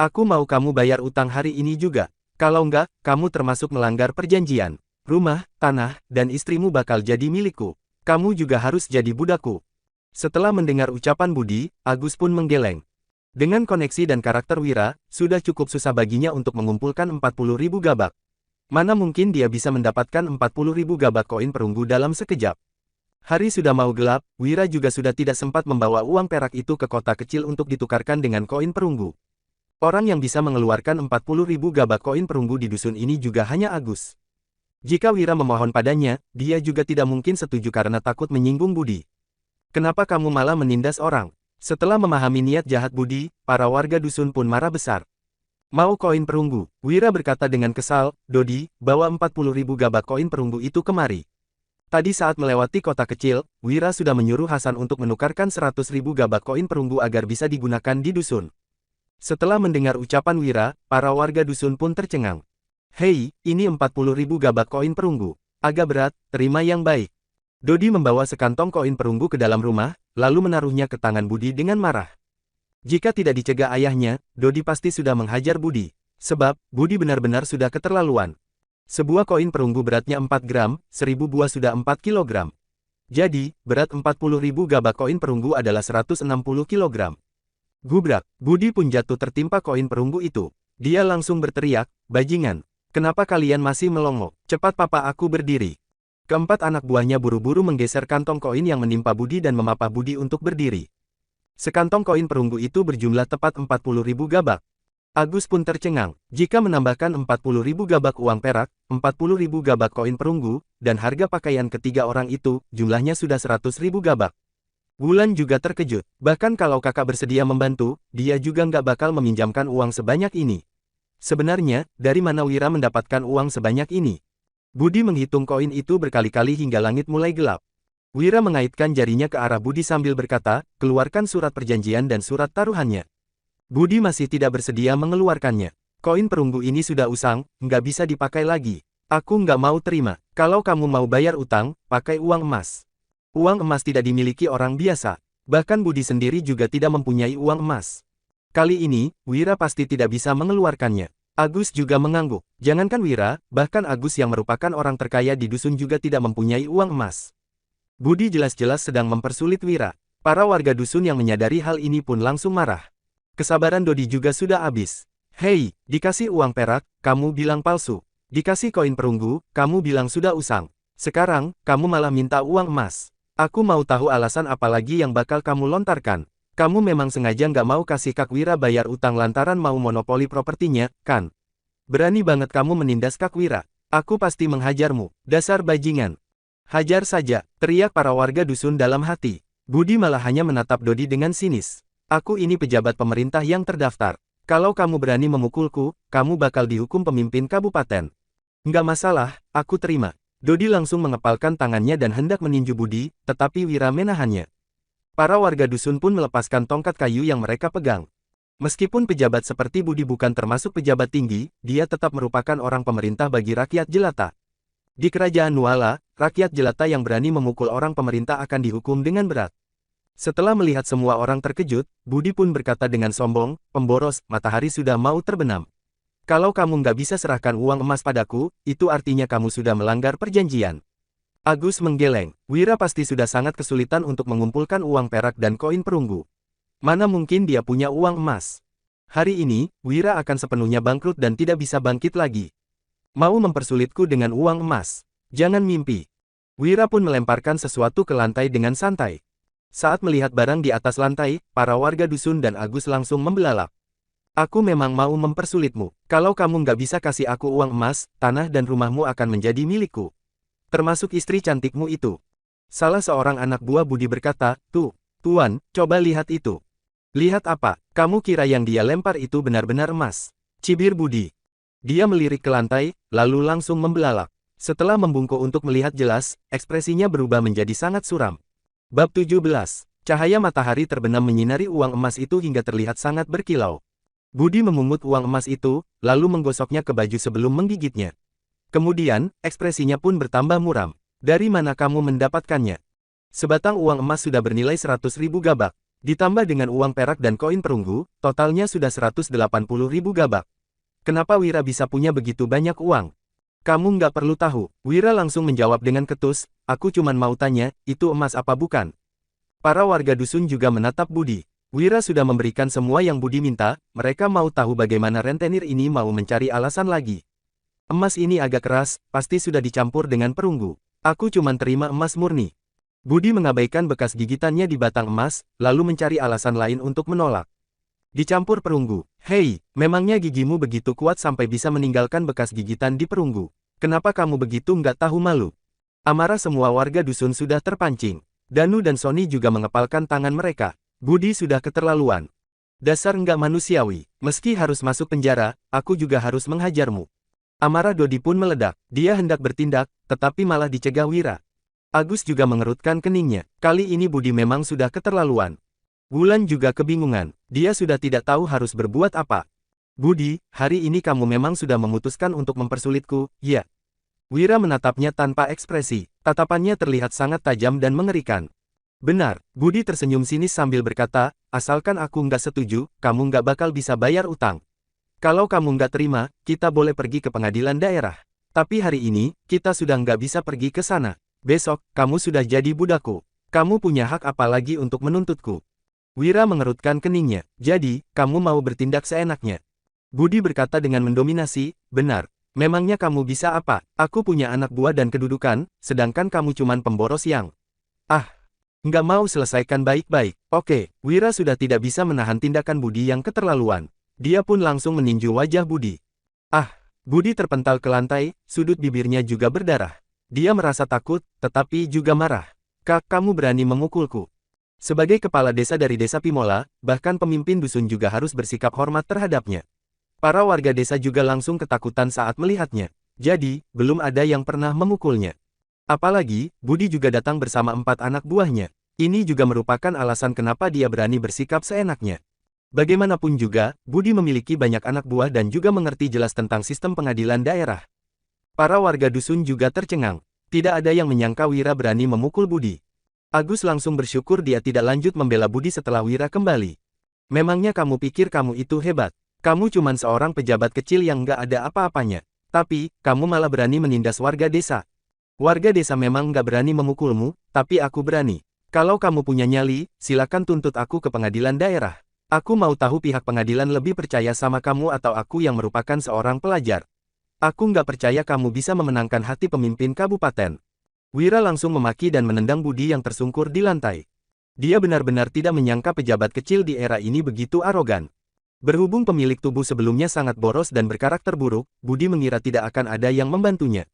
Aku mau kamu bayar utang hari ini juga. Kalau nggak, kamu termasuk melanggar perjanjian. Rumah, tanah, dan istrimu bakal jadi milikku. Kamu juga harus jadi budakku. Setelah mendengar ucapan Budi, Agus pun menggeleng. Dengan koneksi dan karakter Wira, sudah cukup susah baginya untuk mengumpulkan 40.000 gabak. Mana mungkin dia bisa mendapatkan 40.000 gabak koin perunggu dalam sekejap. Hari sudah mau gelap, Wira juga sudah tidak sempat membawa uang perak itu ke kota kecil untuk ditukarkan dengan koin perunggu. Orang yang bisa mengeluarkan 40.000 gabak koin perunggu di dusun ini juga hanya Agus. Jika Wira memohon padanya, dia juga tidak mungkin setuju karena takut menyinggung Budi. Kenapa kamu malah menindas orang? Setelah memahami niat jahat Budi, para warga dusun pun marah besar. Mau koin perunggu? Wira berkata dengan kesal, "Dodi, bawa 40.000 gabak koin perunggu itu kemari." Tadi saat melewati kota kecil, Wira sudah menyuruh Hasan untuk menukarkan 100.000 gabak koin perunggu agar bisa digunakan di dusun. Setelah mendengar ucapan Wira, para warga dusun pun tercengang. "Hei, ini 40.000 gabak koin perunggu. Agak berat, terima yang baik." Dodi membawa sekantong koin perunggu ke dalam rumah, lalu menaruhnya ke tangan Budi dengan marah. Jika tidak dicegah ayahnya, Dodi pasti sudah menghajar Budi. Sebab, Budi benar-benar sudah keterlaluan. Sebuah koin perunggu beratnya 4 gram, 1000 buah sudah 4 kilogram. Jadi, berat 40.000 gabak koin perunggu adalah 160 kilogram. Gubrak, Budi pun jatuh tertimpa koin perunggu itu. Dia langsung berteriak, "Bajingan! Kenapa kalian masih melongo? Cepat papa aku berdiri." Keempat anak buahnya buru-buru menggeser kantong koin yang menimpa Budi dan memapah Budi untuk berdiri. Sekantong koin perunggu itu berjumlah tepat 40.000 gabak. Agus pun tercengang. Jika menambahkan 40.000 gabak uang perak, 40.000 gabak koin perunggu, dan harga pakaian ketiga orang itu, jumlahnya sudah 100.000 gabak. Wulan juga terkejut. Bahkan kalau kakak bersedia membantu, dia juga nggak bakal meminjamkan uang sebanyak ini. Sebenarnya, dari mana Wira mendapatkan uang sebanyak ini? Budi menghitung koin itu berkali-kali hingga langit mulai gelap. Wira mengaitkan jarinya ke arah Budi sambil berkata, "Keluarkan surat perjanjian dan surat taruhannya." Budi masih tidak bersedia mengeluarkannya. "Koin perunggu ini sudah usang, nggak bisa dipakai lagi. Aku nggak mau terima. Kalau kamu mau bayar utang, pakai uang emas." Uang emas tidak dimiliki orang biasa. Bahkan Budi sendiri juga tidak mempunyai uang emas. Kali ini, Wira pasti tidak bisa mengeluarkannya. Agus juga mengangguk. Jangankan Wira, bahkan Agus yang merupakan orang terkaya di dusun juga tidak mempunyai uang emas. Budi jelas-jelas sedang mempersulit Wira. Para warga dusun yang menyadari hal ini pun langsung marah. Kesabaran Dodi juga sudah habis. "Hei, dikasih uang perak, kamu bilang palsu. Dikasih koin perunggu, kamu bilang sudah usang. Sekarang, kamu malah minta uang emas. Aku mau tahu alasan apa lagi yang bakal kamu lontarkan. Kamu memang sengaja nggak mau kasih Kak Wira bayar utang lantaran mau monopoli propertinya, kan? Berani banget kamu menindas Kak Wira. Aku pasti menghajarmu, dasar bajingan. Hajar saja, teriak para warga dusun dalam hati. Budi malah hanya menatap Dodi dengan sinis. Aku ini pejabat pemerintah yang terdaftar. Kalau kamu berani memukulku, kamu bakal dihukum pemimpin kabupaten. Nggak masalah, aku terima. Dodi langsung mengepalkan tangannya dan hendak meninju Budi, tetapi Wira menahannya. Para warga dusun pun melepaskan tongkat kayu yang mereka pegang. Meskipun pejabat seperti Budi bukan termasuk pejabat tinggi, dia tetap merupakan orang pemerintah bagi rakyat jelata. Di kerajaan Nuala, rakyat jelata yang berani memukul orang pemerintah akan dihukum dengan berat. Setelah melihat semua orang terkejut, Budi pun berkata dengan sombong, "Pemboros, matahari sudah mau terbenam. Kalau kamu nggak bisa serahkan uang emas padaku, itu artinya kamu sudah melanggar perjanjian." Agus menggeleng. Wira pasti sudah sangat kesulitan untuk mengumpulkan uang perak dan koin perunggu. Mana mungkin dia punya uang emas. Hari ini, Wira akan sepenuhnya bangkrut dan tidak bisa bangkit lagi. Mau mempersulitku dengan uang emas? Jangan mimpi. Wira pun melemparkan sesuatu ke lantai dengan santai. Saat melihat barang di atas lantai, para warga dusun dan Agus langsung membelalak. Aku memang mau mempersulitmu. Kalau kamu nggak bisa kasih aku uang emas, tanah dan rumahmu akan menjadi milikku. Termasuk istri cantikmu itu. Salah seorang anak buah Budi berkata, "Tuh, Tuan, coba lihat itu." "Lihat apa? Kamu kira yang dia lempar itu benar-benar emas?" cibir Budi. Dia melirik ke lantai, lalu langsung membelalak. Setelah membungkuk untuk melihat jelas, ekspresinya berubah menjadi sangat suram. Bab 17. Cahaya matahari terbenam menyinari uang emas itu hingga terlihat sangat berkilau. Budi memungut uang emas itu, lalu menggosoknya ke baju sebelum menggigitnya. Kemudian, ekspresinya pun bertambah muram. "Dari mana kamu mendapatkannya?" Sebatang uang emas sudah bernilai 100.000 gabak. Ditambah dengan uang perak dan koin perunggu, totalnya sudah 180.000 gabak. Kenapa Wira bisa punya begitu banyak uang? Kamu nggak perlu tahu. Wira langsung menjawab dengan ketus, "Aku cuman mau tanya, itu emas apa bukan?" Para warga dusun juga menatap Budi. Wira sudah memberikan semua yang Budi minta, mereka mau tahu bagaimana rentenir ini mau mencari alasan lagi. "Emas ini agak keras, pasti sudah dicampur dengan perunggu. Aku cuman terima emas murni." Budi mengabaikan bekas gigitannya di batang emas, lalu mencari alasan lain untuk menolak. "Dicampur perunggu. Hei, memangnya gigimu begitu kuat sampai bisa meninggalkan bekas gigitan di perunggu? Kenapa kamu begitu nggak tahu malu?" Amarah semua warga dusun sudah terpancing. Danu dan Sony juga mengepalkan tangan mereka. Budi sudah keterlaluan. "Dasar nggak manusiawi. Meski harus masuk penjara, aku juga harus menghajarmu." Amarah Dodi pun meledak. Dia hendak bertindak, tetapi malah dicegah Wira. Agus juga mengerutkan keningnya. Kali ini Budi memang sudah keterlaluan. Wulan juga kebingungan. Dia sudah tidak tahu harus berbuat apa. "Budi, hari ini kamu memang sudah memutuskan untuk mempersulitku, ya?" Wira menatapnya tanpa ekspresi. Tatapannya terlihat sangat tajam dan mengerikan. "Benar." Budi tersenyum sinis sambil berkata, "Asalkan aku nggak setuju, kamu nggak bakal bisa bayar utang. Kalau kamu nggak terima, kita boleh pergi ke pengadilan daerah. Tapi hari ini, kita sudah nggak bisa pergi ke sana. Besok, kamu sudah jadi budakku. Kamu punya hak apa lagi untuk menuntutku?" Wira mengerutkan keningnya. "Jadi, kamu mau bertindak seenaknya?" Budi berkata dengan mendominasi, "Benar. Memangnya kamu bisa apa? Aku punya anak buah dan kedudukan, sedangkan kamu cuman pemboros yang... Ah, nggak mau selesaikan baik-baik." Oke, Wira sudah tidak bisa menahan tindakan Budi yang keterlaluan. Dia pun langsung meninju wajah Budi. Budi terpental ke lantai, sudut bibirnya juga berdarah. Dia merasa takut, tetapi juga marah. "Kak, kamu berani memukulku?" Sebagai kepala desa dari desa Pimola, bahkan pemimpin dusun juga harus bersikap hormat terhadapnya. Para warga desa juga langsung ketakutan saat melihatnya. Jadi, belum ada yang pernah memukulnya. Apalagi, Budi juga datang bersama 4 anak buahnya. Ini juga merupakan alasan kenapa dia berani bersikap seenaknya. Bagaimanapun juga, Budi memiliki banyak anak buah dan juga mengerti jelas tentang sistem pengadilan daerah. Para warga dusun juga tercengang. Tidak ada yang menyangka Wira berani memukul Budi. Agus langsung bersyukur dia tidak lanjut membela Budi setelah Wira kembali. "Memangnya kamu pikir kamu itu hebat? Kamu cuman seorang pejabat kecil yang nggak ada apa-apanya. Tapi, kamu malah berani menindas warga desa. Warga desa memang nggak berani memukulmu, tapi aku berani. Kalau kamu punya nyali, silakan tuntut aku ke pengadilan daerah. Aku mau tahu pihak pengadilan lebih percaya sama kamu atau aku yang merupakan seorang pelajar." Aku nggak percaya kamu bisa memenangkan hati pemimpin kabupaten. Wira langsung memaki dan menendang Budi yang tersungkur di lantai. Dia benar-benar tidak menyangka pejabat kecil di era ini begitu arogan. Berhubung pemilik tubuh sebelumnya sangat boros dan berkarakter buruk, Budi mengira tidak akan ada yang membantunya.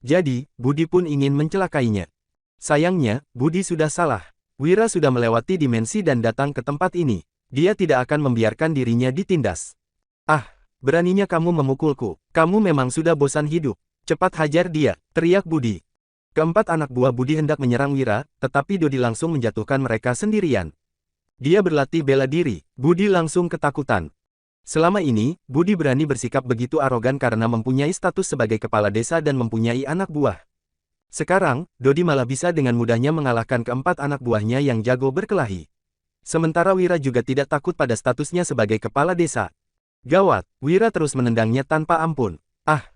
Jadi, Budi pun ingin mencelakainya. Sayangnya, Budi sudah salah. Wira sudah melewati dimensi dan datang ke tempat ini. Dia tidak akan membiarkan dirinya ditindas. Ah, beraninya kamu memukulku. Kamu memang sudah bosan hidup. Cepat hajar dia, teriak Budi. Keempat anak buah Budi hendak menyerang Wira, tetapi Dodi langsung menjatuhkan mereka sendirian. Dia berlatih bela diri. Budi langsung ketakutan. Selama ini, Budi berani bersikap begitu arogan karena mempunyai status sebagai kepala desa dan mempunyai anak buah. Sekarang, Dodi malah bisa dengan mudahnya mengalahkan keempat anak buahnya yang jago berkelahi. Sementara Wira juga tidak takut pada statusnya sebagai kepala desa. Gawat, Wira terus menendangnya tanpa ampun. Ah!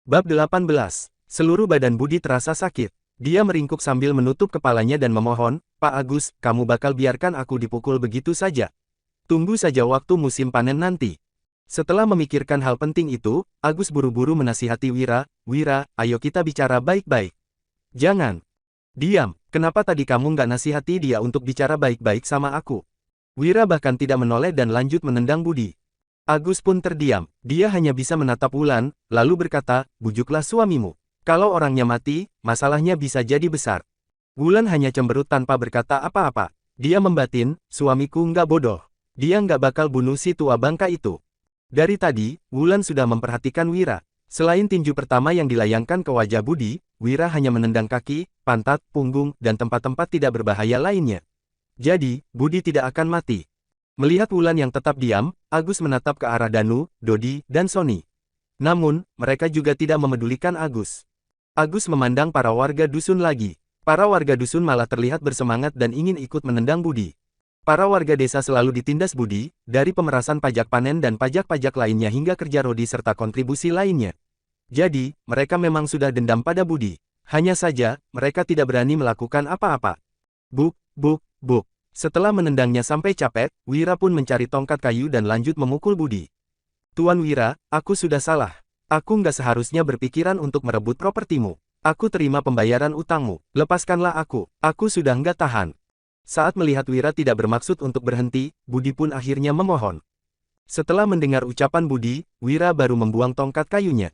Bab 18. Seluruh badan Budi terasa sakit. Dia meringkuk sambil menutup kepalanya dan memohon, "Pak Agus, kamu bakal biarkan aku dipukul begitu saja? Tunggu saja waktu musim panen nanti." Setelah memikirkan hal penting itu, Agus buru-buru menasihati Wira, "Wira, ayo kita bicara baik-baik. Jangan. Diam, kenapa tadi kamu nggak nasihati dia untuk bicara baik-baik sama aku?" Wira bahkan tidak menoleh dan lanjut menendang Budi. Agus pun terdiam. Dia hanya bisa menatap Wulan, lalu berkata, "Bujuklah suamimu. Kalau orangnya mati, masalahnya bisa jadi besar." Wulan hanya cemberut tanpa berkata apa-apa. Dia membatin, "Suamiku nggak bodoh. Dia nggak bakal bunuh si tua bangka itu." Dari tadi, Wulan sudah memperhatikan Wira. Selain tinju pertama yang dilayangkan ke wajah Budi, Wira hanya menendang kaki, pantat, punggung, dan tempat-tempat tidak berbahaya lainnya. Jadi, Budi tidak akan mati. Melihat Wulan yang tetap diam, Agus menatap ke arah Danu, Dodi, dan Sony. Namun, mereka juga tidak memedulikan Agus. Agus memandang para warga dusun lagi. Para warga dusun malah terlihat bersemangat dan ingin ikut menendang Budi. Para warga desa selalu ditindas Budi, dari pemerasan pajak panen dan pajak-pajak lainnya hingga kerja rodi serta kontribusi lainnya. Jadi, mereka memang sudah dendam pada Budi. Hanya saja, mereka tidak berani melakukan apa-apa. Buk, buk, buk. Setelah menendangnya sampai capek, Wira pun mencari tongkat kayu dan lanjut memukul Budi. "Tuan Wira, aku sudah salah. Aku nggak seharusnya berpikiran untuk merebut propertimu. Aku terima pembayaran utangmu. Lepaskanlah aku sudah nggak tahan." Saat melihat Wira tidak bermaksud untuk berhenti, Budi pun akhirnya memohon. Setelah mendengar ucapan Budi, Wira baru membuang tongkat kayunya.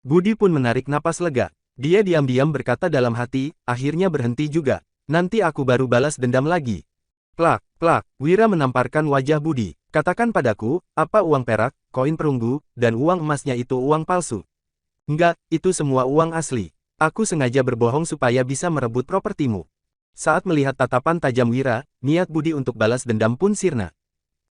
Budi pun menarik napas lega. Dia diam-diam berkata dalam hati, "Akhirnya berhenti juga. Nanti aku baru balas dendam lagi." Plak, plak, Wira menamparkan wajah Budi. "Katakan padaku, apa uang perak, koin perunggu, dan uang emasnya itu uang palsu?" "Enggak, itu semua uang asli. Aku sengaja berbohong supaya bisa merebut propertimu." Saat melihat tatapan tajam Wira, niat Budi untuk balas dendam pun sirna.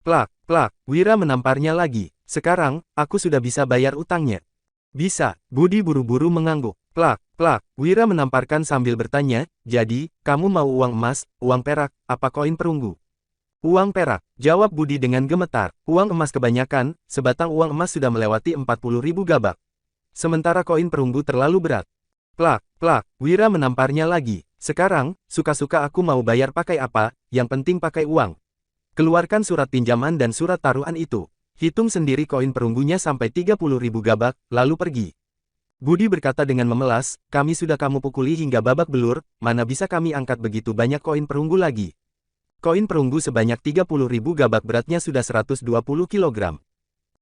Plak, plak, Wira menamparnya lagi. "Sekarang, aku sudah bisa bayar utangnya." "Bisa." Budi buru-buru mengangguk. Plak, plak, Wira menamparkan sambil bertanya, "Jadi, kamu mau uang emas, uang perak, apa koin perunggu?" "Uang perak," jawab Budi dengan gemetar. "Uang emas kebanyakan, sebatang uang emas sudah melewati 40.000 gabak. Sementara koin perunggu terlalu berat." Plak, plak, Wira menamparnya lagi. "Sekarang, suka-suka aku mau bayar pakai apa, yang penting pakai uang. Keluarkan surat pinjaman dan surat taruhan itu. Hitung sendiri koin perunggunya sampai 30.000 gabak, lalu pergi." Budi berkata dengan memelas, "Kami sudah kamu pukuli hingga babak belur, mana bisa kami angkat begitu banyak koin perunggu lagi. Koin perunggu sebanyak 30.000 gabak beratnya sudah 120 kilogram."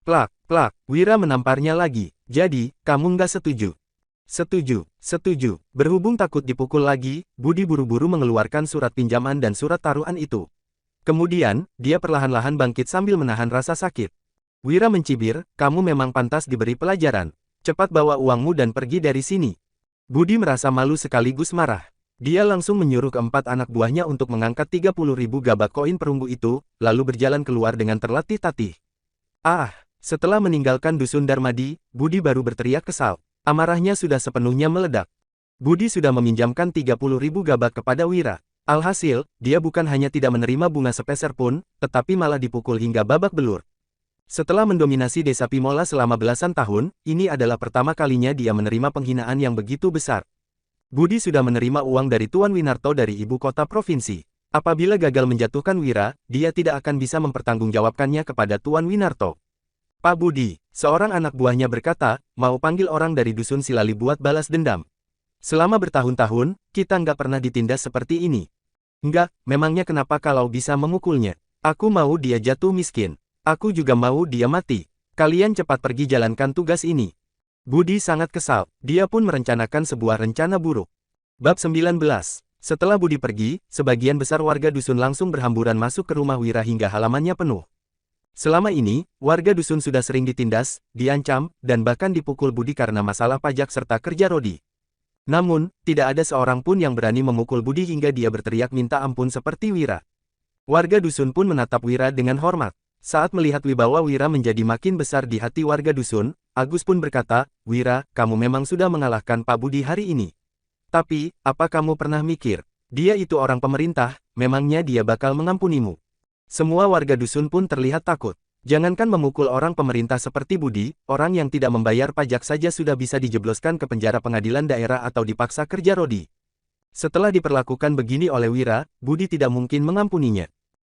Plak, plak, Wira menamparnya lagi. "Jadi, kamu nggak setuju?" "Setuju, setuju." Berhubung takut dipukul lagi, Budi buru-buru mengeluarkan surat pinjaman dan surat taruhan itu. Kemudian, dia perlahan-lahan bangkit sambil menahan rasa sakit. Wira mencibir, "Kamu memang pantas diberi pelajaran. Cepat bawa uangmu dan pergi dari sini." Budi merasa malu sekaligus marah. Dia langsung menyuruh keempat anak buahnya untuk mengangkat 30.000 gabak koin perunggu itu, lalu berjalan keluar dengan terlatih-tatih. Setelah meninggalkan dusun Darmadi, Budi baru berteriak kesal. Amarahnya sudah sepenuhnya meledak. Budi sudah meminjamkan 30.000 gabak kepada Wira. Alhasil, dia bukan hanya tidak menerima bunga sepeser pun, tetapi malah dipukul hingga babak belur. Setelah mendominasi desa Pimola selama belasan tahun, ini adalah pertama kalinya dia menerima penghinaan yang begitu besar. Budi sudah menerima uang dari Tuan Winarto dari ibu kota provinsi. Apabila gagal menjatuhkan Wira, dia tidak akan bisa mempertanggungjawabkannya kepada Tuan Winarto. Pak Budi, seorang anak buahnya berkata, mau panggil orang dari dusun Silali buat balas dendam. Selama bertahun-tahun, kita nggak pernah ditindas seperti ini. Enggak, memangnya kenapa kalau bisa memukulnya? Aku mau dia jatuh miskin. Aku juga mau dia mati. Kalian cepat pergi jalankan tugas ini. Budi sangat kesal, dia pun merencanakan sebuah rencana buruk. Bab 19. Setelah Budi pergi, sebagian besar warga dusun langsung berhamburan masuk ke rumah Wira hingga halamannya penuh. Selama ini, warga dusun sudah sering ditindas, diancam, dan bahkan dipukul Budi karena masalah pajak serta kerja rodi. Namun, tidak ada seorang pun yang berani memukul Budi hingga dia berteriak minta ampun seperti Wira. Warga dusun pun menatap Wira dengan hormat. Saat melihat wibawa Wira menjadi makin besar di hati warga dusun, Agus pun berkata, "Wira, kamu memang sudah mengalahkan Pak Budi hari ini. Tapi, apa kamu pernah mikir? Dia itu orang pemerintah, memangnya dia bakal mengampunimu?" Semua warga dusun pun terlihat takut. Jangankan memukul orang pemerintah seperti Budi, orang yang tidak membayar pajak saja sudah bisa dijebloskan ke penjara pengadilan daerah atau dipaksa kerja rodi. Setelah diperlakukan begini oleh Wira, Budi tidak mungkin mengampuninya.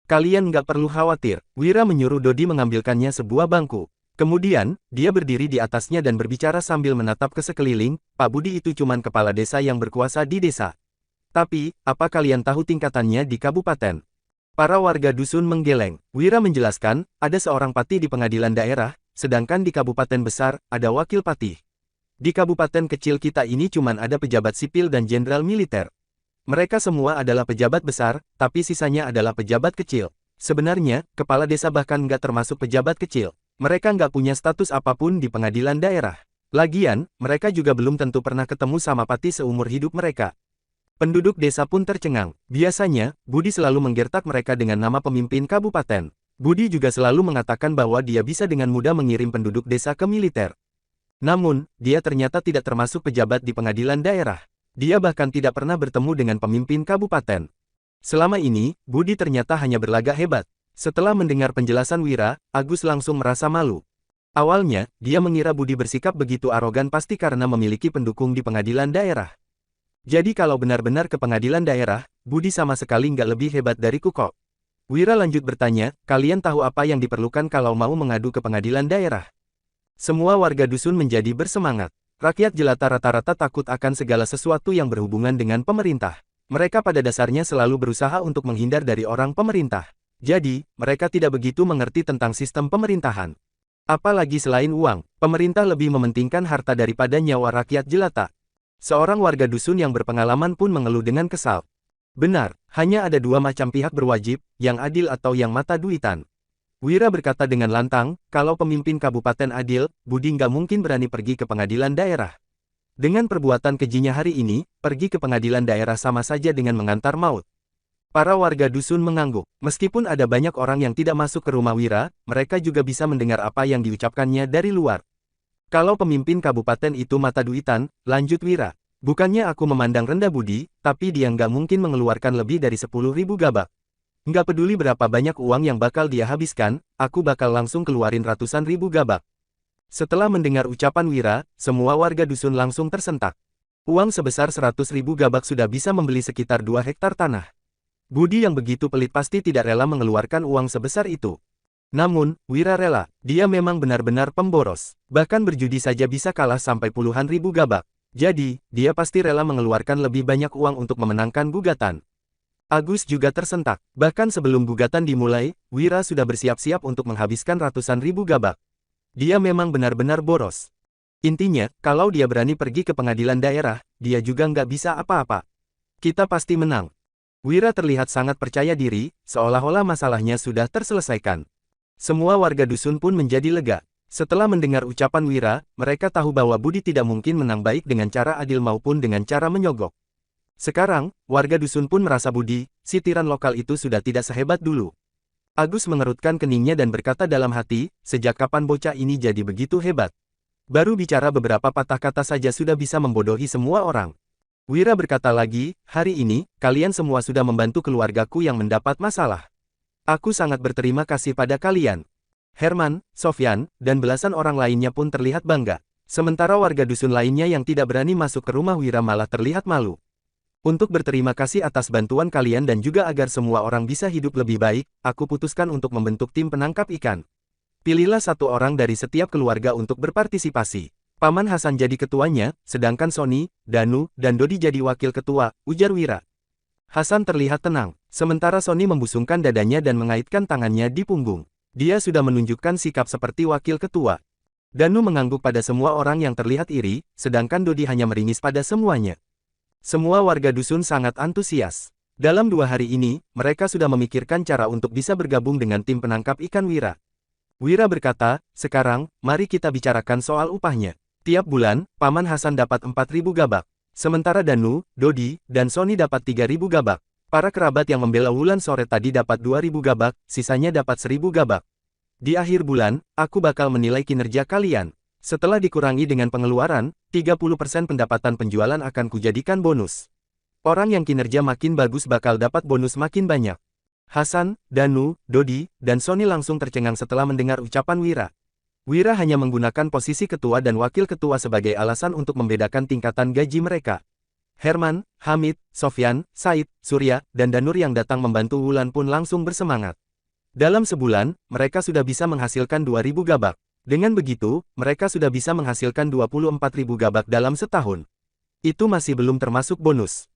"Kalian nggak perlu khawatir." Wira menyuruh Dodi mengambilkannya sebuah bangku. Kemudian, dia berdiri di atasnya dan berbicara sambil menatap ke sekeliling, "Pak Budi itu cuman kepala desa yang berkuasa di desa. Tapi, apa kalian tahu tingkatannya di kabupaten?" Para warga dusun menggeleng. Wira menjelaskan, ada seorang patih di pengadilan daerah, sedangkan di kabupaten besar, ada wakil patih. Di kabupaten kecil kita ini cuman ada pejabat sipil dan jenderal militer. Mereka semua adalah pejabat besar, tapi sisanya adalah pejabat kecil. Sebenarnya, kepala desa bahkan nggak termasuk pejabat kecil. Mereka nggak punya status apapun di pengadilan daerah. Lagian, mereka juga belum tentu pernah ketemu sama patih seumur hidup mereka. Penduduk desa pun tercengang. Biasanya, Budi selalu menggertak mereka dengan nama pemimpin kabupaten. Budi juga selalu mengatakan bahwa dia bisa dengan mudah mengirim penduduk desa ke militer. Namun, dia ternyata tidak termasuk pejabat di pengadilan daerah. Dia bahkan tidak pernah bertemu dengan pemimpin kabupaten. Selama ini, Budi ternyata hanya berlagak hebat. Setelah mendengar penjelasan Wira, Agus langsung merasa malu. Awalnya, dia mengira Budi bersikap begitu arogan pasti karena memiliki pendukung di pengadilan daerah. Jadi kalau benar-benar ke pengadilan daerah, Budi sama sekali nggak lebih hebat dari Kukok. Wira lanjut bertanya, "Kalian tahu apa yang diperlukan kalau mau mengadu ke pengadilan daerah?" Semua warga dusun menjadi bersemangat. Rakyat jelata rata-rata takut akan segala sesuatu yang berhubungan dengan pemerintah. Mereka pada dasarnya selalu berusaha untuk menghindar dari orang pemerintah. Jadi, mereka tidak begitu mengerti tentang sistem pemerintahan. Apalagi selain uang, pemerintah lebih mementingkan harta daripada nyawa rakyat jelata. Seorang warga dusun yang berpengalaman pun mengeluh dengan kesal. "Benar, hanya ada dua macam pihak berwajib, yang adil atau yang mata duitan." Wira berkata dengan lantang, kalau pemimpin kabupaten adil, Budi nggak mungkin berani pergi ke pengadilan daerah. Dengan perbuatan kejinya hari ini, pergi ke pengadilan daerah sama saja dengan mengantar maut. Para warga dusun mengangguk. Meskipun ada banyak orang yang tidak masuk ke rumah Wira, mereka juga bisa mendengar apa yang diucapkannya dari luar. "Kalau pemimpin kabupaten itu mata duitan," lanjut Wira, "bukannya aku memandang rendah Budi, tapi dia nggak mungkin mengeluarkan lebih dari 10.000 gabak. Nggak peduli berapa banyak uang yang bakal dia habiskan, aku bakal langsung keluarin ratusan ribu gabak." Setelah mendengar ucapan Wira, semua warga dusun langsung tersentak. Uang sebesar 100.000 gabak sudah bisa membeli sekitar 2 hektar tanah. Budi yang begitu pelit pasti tidak rela mengeluarkan uang sebesar itu. Namun, Wira rela. Dia memang benar-benar pemboros. Bahkan berjudi saja bisa kalah sampai puluhan ribu gabak. Jadi, dia pasti rela mengeluarkan lebih banyak uang untuk memenangkan gugatan. Agus juga tersentak. Bahkan sebelum gugatan dimulai, Wira sudah bersiap-siap untuk menghabiskan ratusan ribu gabak. Dia memang benar-benar boros. Intinya, kalau dia berani pergi ke pengadilan daerah, dia juga nggak bisa apa-apa. Kita pasti menang. Wira terlihat sangat percaya diri, seolah-olah masalahnya sudah terselesaikan. Semua warga dusun pun menjadi lega. Setelah mendengar ucapan Wira, mereka tahu bahwa Budi tidak mungkin menang baik dengan cara adil maupun dengan cara menyogok. Sekarang, warga dusun pun merasa Budi, si tiran lokal itu sudah tidak sehebat dulu. Agus mengerutkan keningnya dan berkata dalam hati, sejak kapan bocah ini jadi begitu hebat? Baru bicara beberapa patah kata saja sudah bisa membodohi semua orang. Wira berkata lagi, "Hari ini, kalian semua sudah membantu keluargaku yang mendapat masalah. Aku sangat berterima kasih pada kalian." Herman, Sofyan, dan belasan orang lainnya pun terlihat bangga. Sementara warga dusun lainnya yang tidak berani masuk ke rumah Wira malah terlihat malu. "Untuk berterima kasih atas bantuan kalian dan juga agar semua orang bisa hidup lebih baik, aku putuskan untuk membentuk tim penangkap ikan. Pilihlah satu orang dari setiap keluarga untuk berpartisipasi. Paman Hasan jadi ketuanya, sedangkan Sony, Danu, dan Dodi jadi wakil ketua, ujar Wira. Hasan terlihat tenang, sementara Sony membusungkan dadanya dan mengaitkan tangannya di punggung. Dia sudah menunjukkan sikap seperti wakil ketua. Danu mengangguk pada semua orang yang terlihat iri, sedangkan Dodi hanya meringis pada semuanya. Semua warga dusun sangat antusias. Dalam 2 hari ini, mereka sudah memikirkan cara untuk bisa bergabung dengan tim penangkap ikan Wira. Wira berkata, sekarang, mari kita bicarakan soal upahnya. Tiap bulan, Paman Hasan dapat 4.000 gabak. Sementara Danu, Dodi, dan Sony dapat 3.000 gabak. Para kerabat yang membela Wulan sore tadi dapat 2.000 gabak, sisanya dapat 1.000 gabak. Di akhir bulan, aku bakal menilai kinerja kalian. Setelah dikurangi dengan pengeluaran, 30% pendapatan penjualan akan kujadikan bonus. Orang yang kinerja makin bagus bakal dapat bonus makin banyak. Hasan, Danu, Dodi, dan Sony langsung tercengang setelah mendengar ucapan Wira. Wira hanya menggunakan posisi ketua dan wakil ketua sebagai alasan untuk membedakan tingkatan gaji mereka. Herman, Hamid, Sofyan, Said, Surya, dan Danur yang datang membantu Wulan pun langsung bersemangat. Dalam sebulan, mereka sudah bisa menghasilkan 2.000 gabak. Dengan begitu, mereka sudah bisa menghasilkan 24.000 gabak dalam setahun. Itu masih belum termasuk bonus.